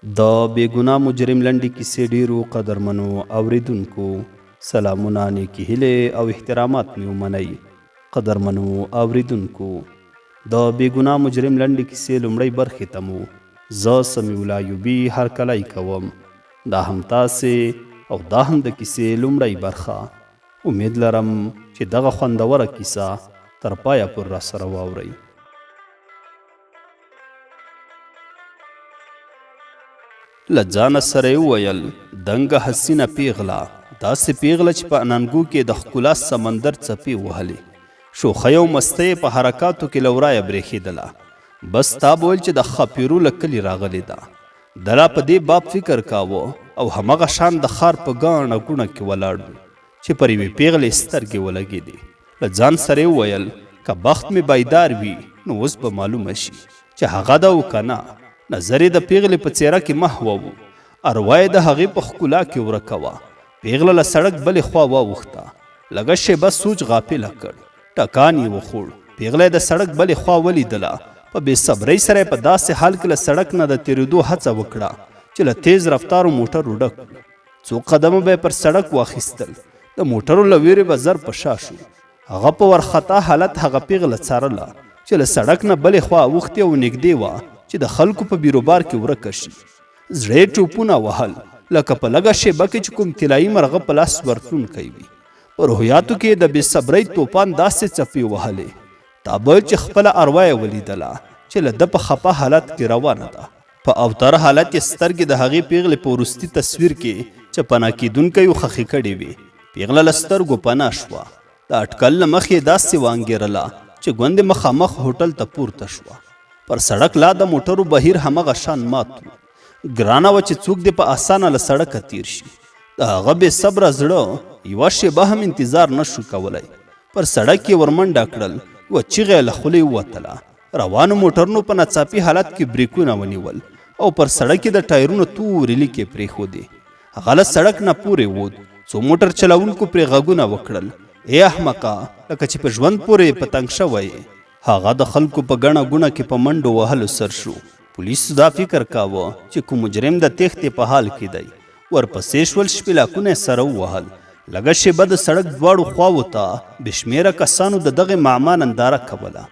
د بېګناه مجرم لنډې کیسې ډېرو قدرمنو اوریدونکو سلامونه، نیکې هیلې او احترامات مې ومنئ. قدرمنو اوریدونکو، د بېګناه مجرم لنډې کیسې لومړۍ برخې ته مو زه سمیع الله ایوبي هرکلی کوم. دا هم تاسې او دا هم د کیسې لومړۍ برخه. امید لرم چې دغه خوندوره کیسه تر پایه پورې راسره واورئ. له ځانه سره یې وویل، دنګه حسینه پیغله، داسې پیغله چې په اننګو کې د ښکلا سمندر څپې وهلې، شوخۍ او مستۍ په حرکاتو کې له ورایه برېښېدله. بس تا به ویل چې د ښاپیرو له کلي راغلې ده. د لا په دې باب فکر کاوه او همغه شان د ښار په ګاڼه ګوڼه کې ولاړ و چې پر یوې پیغلې سترګې ولګېدې. له ځان سره یې وویل، که بخت مې بیدار وي نو اوس به معلومه شي چې هغه ده او که نه. نظر یې د پیغلې په څېره کې محوه و، اروا یې د هغې په ښکلا کې ورکه وه. پیغله له سړک بلې خوا واوښته، لږه شیبه سوچ غافله کړ، ټکان یې وخوړ. پیغله یې د سړک بلې خوا ولیدله، په بې صبرۍ سره یې په داسې حال کې له سړک نه د تېرېدو هڅه وکړه چې له تیز رفتارو موټرو ډک و. څو قدمه به یې پر سړک واخیستل، د موټرو له ویرې به زر په شا شو. هغه په ورخطا حالت هغه پیغله څارله چې له سړک نه بلې خوا اوښتې او نږدې وه چې د خلکو په بیروبار کې ورکه شي. زړه یې ټوپونه وهل، لکه په لږه شیبه کې چې کوم طلایي مرغه په لاس ورتلونکی وي. په روحیاتو کې د بې صبرۍ توپان داسې څپې وهلې، تا به چې خپله اروا یې ولیدله چې له ده په خفه حالت کې روانه ده. په اوتر حالت یې سترګې د هغې پیغلې په وروستي تصویر کې چې پناه کېدونکی و خښې کړې وې. پیغله له سترګو پناه شوه، د اټکل له مخې یې داسې وانګېرله چې ګوندې مخامخ هوټل ته پورته شوه. پر سړک لا د موټرو بهیر همغه شان مات و. ګرانه وه چې څوک دې په اسانه له سړکه تیر شي. د هغه بې صبره زړه یوه شیبه هم انتظار نه شو کولی. پر سړک یې ورمنډه کړل، یوه چیغه یې له خولې ووتله. روانو موټرونو په ناڅاپي حالت کې بریکونه ونیول او پر سړک یې د ټایرونو تورې لیکې پرېښودې. هغه له سړک نه پورې ووت. څو موټر چلوونکو پرې غږونه وکړل، ای احمقه، لکه چې په ژوند پورې پتنګ شوی. هغه د خلکو په ګڼه ګوڼه کې په منډو وهلو سر شو. پولیسو دا فکر کاوه چې کوم مجرم د تېښتې په حال کې دی. ورپسې شول، شپېلاکونه یې سره ووهل. لږه شیبه د سړک دواړو خواوو ته بې شمېره کسانو د دغې معما ننداره کوله.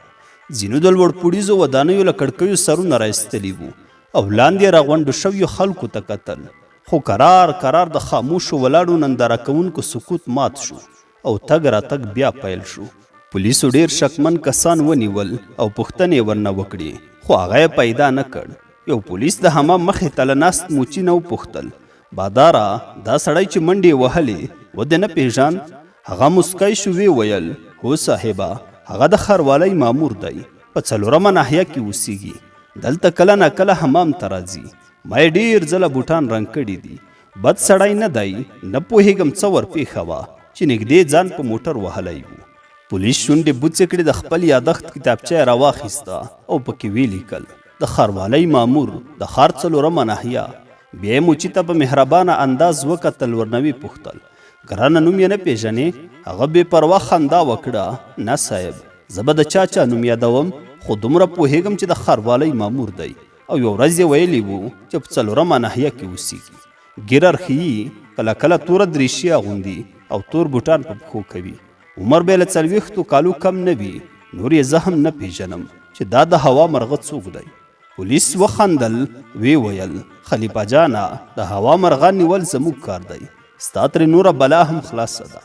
ځینو د لوړ پوړیزو ودانیو له کړکیو سرونه رایستلي وو او لاندې راغونډو شویو خلکو ته کتل. خو کرار کرار د خاموشو ولاړو ننداره کوونکو سکوت مات شو او تګ راتګ بیا پیل شو. پولیسو ډیر شکمن کسان ونیول او پوښتنې ورنه وکړې، خو هغه یې پیدا نه کړ. یو پولیس د حمام مخې ته له ناست موچي نه وپوښتل، باداره، دا سړی چې منډې وهلې و دې نه پېژاند؟ هغه مسکی شو، ویې ویل، هو صاحبه، هغه د ښاروالۍ مامور دی، په 4مه ناحیه کې اوسیږي. دلته کله ناکله حمام ته راځي. ما یې ډېر ځله بوټان رنګ کړي دي. بد سړی نه دی، نه پوهېږم څه ورپېښه وه چې نږدې ځان په موټر وهلی و. پولیس شونډې بوڅې کړې، د خپل یادښت کتابچه یې راواخیسته او پکې ویې لیکل، د ښاروالۍ مامور، د ښار 4مه ناحیه. بیا یې موچي ته په مهربانه انداز وکتل، ورنه ویې پوښتل، ګرانه، نوم یې نه پېژنې؟ هغه بې پروا خندا وکړه، نه صاحب، زه به د چا نوم یادوم، خو دومره پوهېږم چې د ښاروالۍ مامور دی او یو ورځ یې ویلي وو چې په 4مه ناحیه کې اوسیږي. ګیرر ښیي، کله کله توره دریشي اغوندي او تور بوټان په پښو کوي. عمر به له 40 کالو کم نه وي. نور یې زه هم نه پېژنم چې دا د هوا مرغه څوک دی. پولیس وخندل، ویې ویل، خلیفه جانه، د هوا مرغه نیول زموږ کار دی، ستا ترې نوره بلا هم خلاصه ده.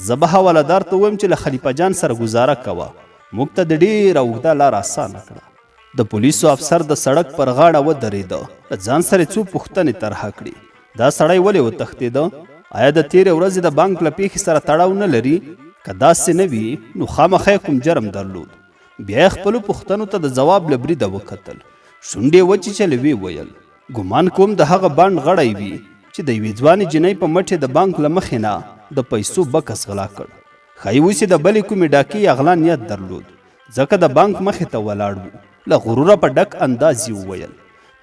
زه به حوالهدار ته ووایم چې له خلیفه جان سره ګزاره کوه، موږ ته د ډېره اوږده لار اسانه کړه. د پولیسو افسر د سړک پر غاړه ودرېده، له ځان سره څو پوښتنې طرحه کړې. دا سړی ولې وتښتېده؟ آیا د تېرې ورځې د بانک له پیښې سره تړاو نه لري؟ که داسې نه وي نو خامخا یې کوم جرم درلود. بیا یې خپلو پوښتنو ته د ځواب له بریده وکتل. شونډې وچیچلې، ویې ویل، ګمان کوم د هغه بانډ غړی وي چې د یوې ځوانې جینۍ په مټ یې د بانک له مخې نه د پیسو بکس غلا کړ. ښایي اوس یې د بلې کومې ډاکې یا غلا نیت درلود، ځکه د بانک مخې ته ولاړ و. له غروره په ډک انداز یې وویل،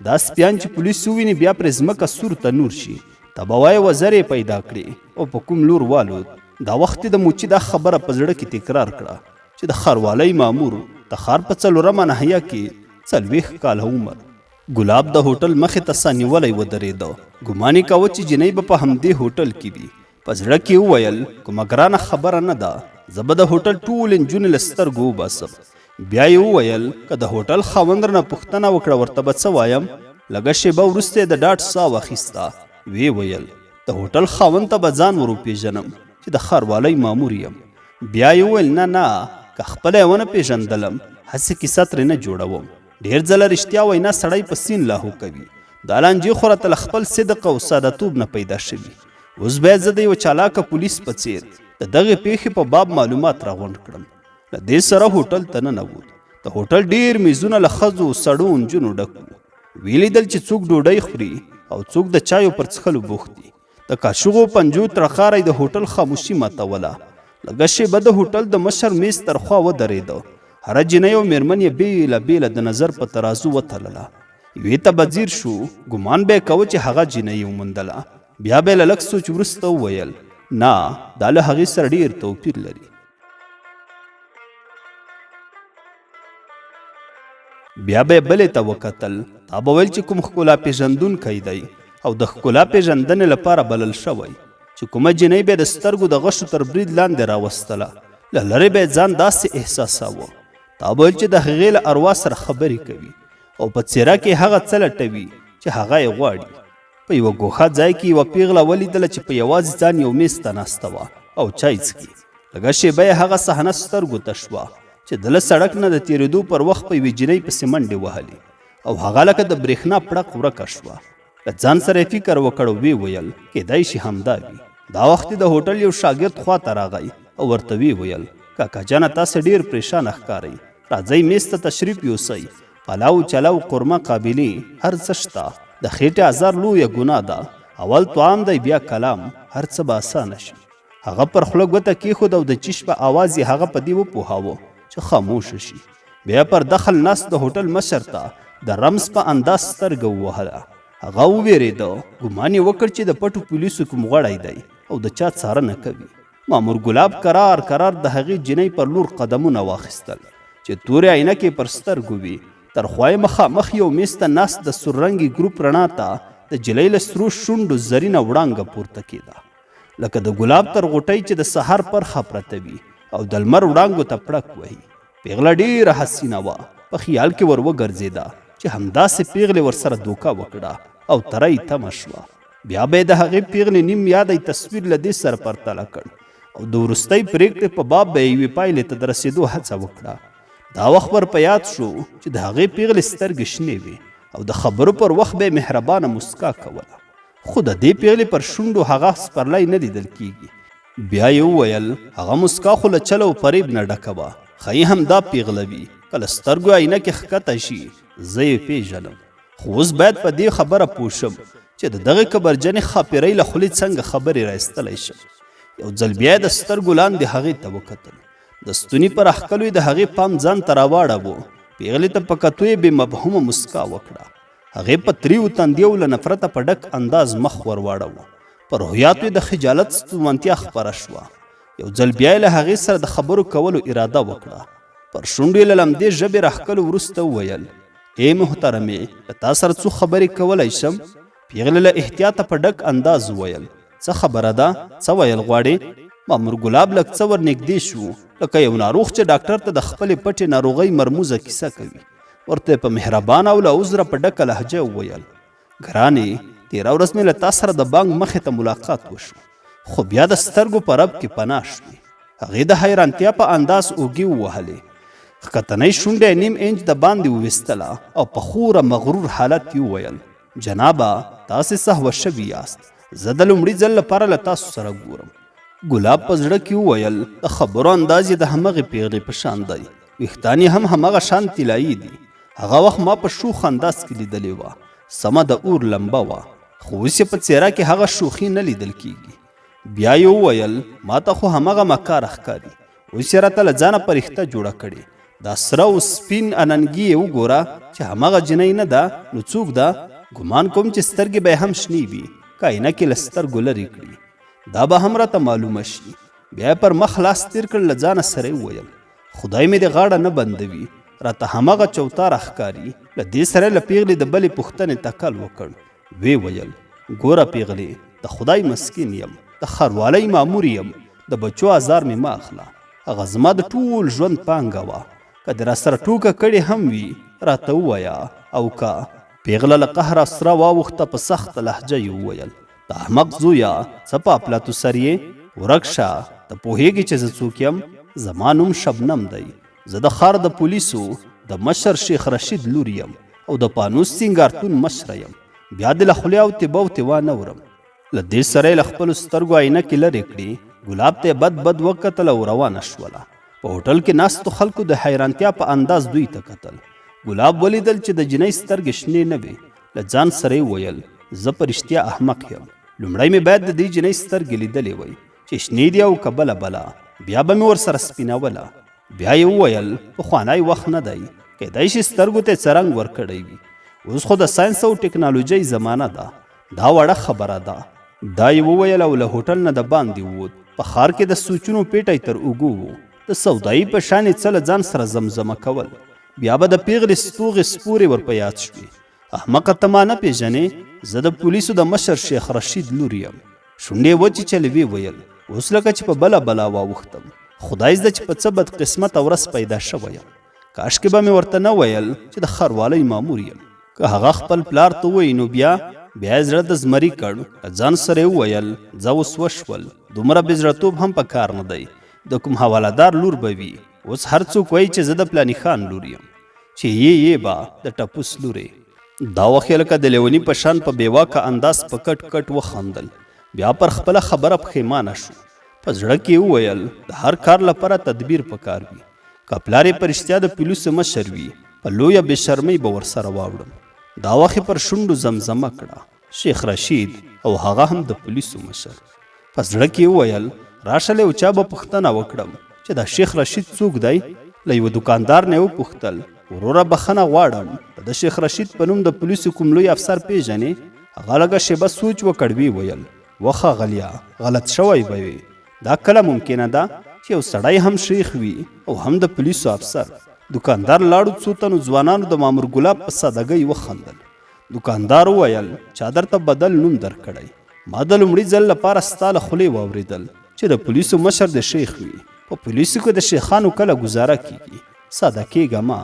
دا سپیان چې پولیس وویني بیا پرې ځمکه سور ته نور شي. ته به وایې وزرې پیدا کړې او په کوم لور والود. دا وخت د موچي دا خبره په زړه کې تکرار کړه چې د ښاروالۍ مامور، د ښار په 4مه ناحیه کې 40 کاله عمر، ګلاب د هوټل مخې ته سا نیولی ودرېده. ګمان یې کاوه چې جنۍ به په همدې هوټل کې وي. په زړه کې وویل کومه ګرانه خبره نه ده، زه به د هوټل ټولې نجونې له سترګو وباسم. بیا یې وویل که د هوټل خاوند رانه پوښتنه وکړه ورته به څه وایم؟ لږه شېبه وروسته یې د ډاډ ساه واخیسته. ویې ویل د هوټل خاوند ته به ځان ور وپېژنم چې د ښاروالۍ مامور یم. بیا یې وویل نه که خپله یې ونه پېژندلم هسې کیسه ترې نه جوړوم. ډېر ځله رښتیا وینا سړی په سین لاهو کوي. دا لانجې خو راته له خپل صدق او سادهتوب نه پیدا شوي. اوس باید زه د یو چالاکه پولیس په څېر د دغې پیښې په باب معلومات راغونډ کړم. له دې سره هوټل ته ننوت. د هوټل ډېر میزونه له ښځو سړو نجونو ډک وو. ویې لیدل چې څوک ډوډۍ خوري او څوک د چایو پر څښلو بوخت دي. د کاشوغو پنجو ترخاری د هوټل خاموشي ماتوله. لږه شېبه د هوټل د مشر میز تر خوا ودرېده. هره جنۍ او مېرمن یې بېله بېله د نظر په ترازو وتلله. یوې ته به ځیر شو، ګمان به یې کوه چې هغه جنۍ یې وموندله. بیا به یې له لږ سوچ وروسته وویل نه دا له هغې سره ډېر توپیر لري. بیا به یې بلې ته وکتل. تا به ویل چې کوم ښکلا پېژندونکی دی او د ښکلا پېژندنې لپاره بلل شوی چې کومه جنۍ به یې د سترګو د غشو تر برید لاندې راوستله. له لرې به یې ځان داسې احساساوه. تا به ویل چې د هغې له اروا سره خبرې کوي او په څېره کې هغه څه لټوي چې هغه یې غواړي. په یوه ګوښه ځای کې یوه پیغله ولیدله چې په یوازې ځان یو میز ته ناسته وه او چای څښي. لږه شېبه یې هغه صحنه سترګو ته شوه چې د له سړک نه د تېرېدو پر وخت په یوې جنۍ پسې منډې وهلې او هغه لکه د برېښنا پړق ورکه شوه. له ځان سره یې فکر وکړ او ویې ویل کیدای شي همدا وي. دا وخت د هوټل یو شاګرد خواته راغی او ورته ویې ویل کاکا جانه تاسې ډېر پریشانه ښکارئ، راځئ میز ته تشریف یوسئ. پلاو چلو قورمه قابلي هر څه شته. د خېټې ازار لویه ګناه ده. اول طعام دی بیا کلام، هر څه به اسانه شي. هغه پر خوله ګوته کېښود او د چیش په آواز یې هغه په دې وپوهاوه چې خاموشه شي. بیا پر دخل ناست د هوټل مشر ته د رمز په انداز سترګه ووهله. هغه ووېرېده. ګمان یې وکړ چې د پټو پولیسو کوم غړی دی او د چا څارنه کوي. مامور ګلاب کرار د هغې جنۍ پر لور قدمونه واخیستل چې تورې عینکې پر سترګو وي. تر خوا یې مخامخ یو میز ته ناست د سور رنګي ګروپ رڼا ته د جلۍ له سرو شونډو زرینه وړانګه پورته کېده لکه د ګلاب تر غوټۍ چې د سهار پرخه پرته وي او د لمر وړانګو ته پړک وهي. پیغله ډېره حسینه وه. په خیال کې ور وګرځېده چې همداسې پیغلې ورسره دوکه وکړه او تری تمه شوه. بیا به یې د هغې پیغلې نیم یادی تصویر له دې سره پرتله کړ او د وروستۍ پرېکړې په باب به یې یوې پایلې ته د رسېدو هڅه وکړه. دا وخت ور په یاد شو چې د هغې پیغلې سترګې شنې وې او د خبرو پر وخت به یې مهربانه مسکا کوله، خو د دې پیغلې پر شونډو هغه سپرلی نه لیدل کېږي. بیا یې وویل هغه مسکا خو له چل او فریب نه ډکه وه. ښایي همدا پیغله وي. که له سترګو عینکې ښکته شي زه یې پېژنم. خو اوس باید په دې خبره پوه شم چې د دغې کبرجنې ښاپېرۍ له خولې څنګه خبرې رایستلی شم. یو ځل بیا یې د سترګو لاندې هغې ته وکتل. د ستوني پر اخکلو یې د هغې پام ځان ته راواړوو. پیغلې ته په کتو یې بې مفهومه مسکا وکړه. هغې په تریو تندیو له نفرته په ډک انداز مخ ور واړوه. په روحیاتو یې د خجالت ستونتیا خپره شوه. یو ځل بیا یې له هغې سره د خبرو کولو اراده وکړه. پر شونډو یې له لمدې ژبې راښکلو وروسته وویل ای محترمې له تا سره څو خبرې کولی شم؟ پیغلې له احتیاطه په ډک انداز وویل څه خبره ده؟ څه ویل غواړې؟ مامور ګلاب لږ څه ور نږدې شو لکه یو ناروغ چې ډاکټر ته د خپلې پټې ناروغۍ مرموزه کیسه کوي. ورته په مهربانه او له عذره په ډکه لهجه وویل ګرانې تېره ورځ مې له تا سره د بانک مخې ته ملاقات وشو، خو بیا د سترګو په رب کې پناه شوې. هغې د حیرانتیا په انداز اوږې ووهلې. ښکتنۍ شونډه یې نیم انچ د باندې وویستله او په خوره مغرور حالت کې وویل جنابه تاسې سهوه شوي یاست، زه د لومړي ځل لپاره له تاسو سره ګورم. ګلاب په زړه کې وویل د خبرو انداز یې د همغې پیغلې په شان دی، ویښتان یې هم همغه شان طلایي دي. هغه وخت ما په شوخ انداز کې لیدلې وه، سمه د اور لمبه وه، خو اوس یې په څېره کې هغه شوخي نه لیدل کېږي. بیا یې وویل ما ته خو همغه مکاره ښکاري، اوس یې راته له ځانه پرښته جوړه کړې. دا سره او سپین اننګي یې وګوره چې همغه جنۍ نه ده نو څوک ده؟ ګمان کوم چې سترګې به یې هم شنې وي، که عینکې له سترګو لرې کړي. دا به هم راته معلومه شي. بیا یې پر مخ لاس تېر کړ، له ځانه سره یې وویل خدای مې دې غاړه نه بندوي، راته هماغه چوتاره ښکاري. له دې سره له پیغلې د بلې پوښتنې تکل وکړ. ویې ویل ګوره پیغلې د خدای مسکین یم، د ښاروالۍ مامور یم، د بچو ازار مې مه اخله. هغه زما د ټول ژوند پانګه وه، که دې راسره ټوکه کړې هم وي راته ووایه او که. پیغله له قهره سره واوښته، په سخته لهجه یې وویل د احمق زویه څه په اپلاتو سر یې ورک شه. ته پوهېږې چې زه څوک یم؟ زما نوم شبنم دی. زه د ښار د پولیسو د مشر شیخ رشید لور یم او د پانوس سینګارتون مشره یم. بیا دې له خولې اوتې بوتې وانه ورم. له دې سره یې له خپلو سترګو عینکې لرې کړې. ګلاب ته یې بد وکتل او روانه شوله. په هوټل کې ناستو خلکو د حیرانتیا په انداز دوی ته کتل. ګلاب ولیدل چې د جنۍ سترګې شنې نه وې. له ځان سره یې ویل زه په رښتیا احمق یم. لومړی مې باید د دې جنۍ سترګې لیدلې وی چې شنې دي او که بله بیا به مې ورسره سپینوله. بیا یې وویل پخوانی وخت نه دی، کیدای شي سترګو ته یې څه رنګ ورکړی وي. اوس خو د ساینس او ټکنالوژۍ زمانه ده، دا وړه خبره ده. دا یې وویل او له هوټل نه د باندې ووت. په ښار کې د سوچونو پیټی تر اوږو و. د سودایي په شان یې څه له ځان سره زمزمه کول. بیا به د پیغلې ستوغې سپورې ور په یاد شوې. احمقه ته ما نه پېژنې، زه د پولیسو د مشر شیخ رشید لور یم. شونډې وچیچلې ویې ویل اوس لکه چې په بله واوښتم. خدای زده چې په څه بد قسمته ورځ پیدا شوی یم. کاشکې به مې ورته نه ویل چې د ښاروالۍ مامور یم. که هغه خپل پلار ته ووایي نو بیا یې زړه د زمري کړ. ځان سره یې وویل ځه اوس وشول، دومره بې زړهتوب هم په کار نه دی. د کوم حوالهدار لور به وي. اوس هر څوک وایي چې زه د پلاني خان لور یم، چې یې به د ټپوس لورې. دا وخت یې لکه د لیوني په شان په بېواکه انداز په کټ کټ وخندل. بیا پر خپله خبره پښیمانه شو. په زړه کې وویل د هر کار لپاره تدبیر پکار وي. که پلار یې په رښتیا د پولیسو مشر وي، په لویه بېشرمۍ به ورسره واوړم. دا وخت یې پر شونډو زمزمه کړه شیخ رشید او هغه هم د پولیسو مشر. په زړه کې وویل راشه له یو چا به پوښتنه وکړم چې دا شیخ رشید څوک دی. له یوه دوکاندار نه یې وپوښتل وروره بخښنه غواړم، د شیخ رشید په نوم د پولیسو کوم لوی افسر پیژنې؟ هغه لږه شیبه سوچ وکړ. ویې ویل وخه غلیا غلط شوی به وي. دا کله ممکنه ده چې یو سړی هم شیخ وي او هم د پولیسو افسر؟ دوکاندار لاړو څو تنو ځوانانو د مامور ګلاب په سادګۍ وخندل. دوکاندار وویل چا درته بدل نوم درکړی؟ ما د لومړي ځل لپاره ستا له خولې واورېدل چې د پولیسو مشر د شیخ وي. په پولیسو کې د شیخانو کله ګزاره کیږي؟ ساده کېږه ما.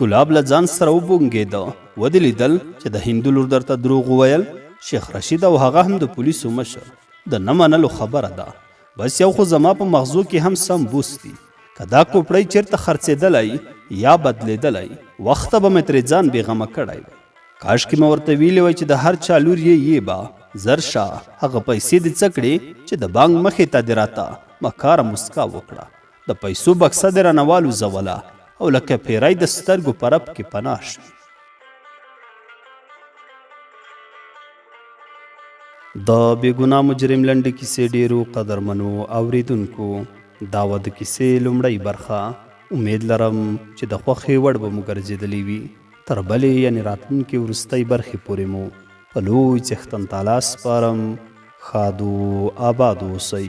ګلاب له ځان سره وبونګېده. ودې لیدل چې د هندو لور درته دروغ وویل؟ شیخ رشید او هغه هم د پولیسو مشر. د نه منلو خبره ده. بس یو خو زما په مغزو کې هم سم بوس دي. که دا کوپړی چېرته خرڅېدلی یا بدلېدلی، وخته به مې ترې ځان بېغمه کړی وی. کاشکې مې ورته ویلي وی چې د هر چا لور یې به زر شه، هغه پیسې دې څه کړې چې د بانک مخې ته دې راته مکاره مسکا وکړه. د پیسو بکسه دې رانه والوزوله او لکه پیری د سترګو په رپ کې پناه شي. د بېګناه مجرم لنډې کیسې ډېرو قدرمنو اوریدونکو، دا وه د کیسې لومړۍ برخه. امید لرم چې د خوښې وړ به مو ګرځېدلې وي. تر بلې یعنې راتلونکې وروستۍ برخې پورې مو په لوی څښتن تعالی سپارم. ښاد و آباد اوسئ.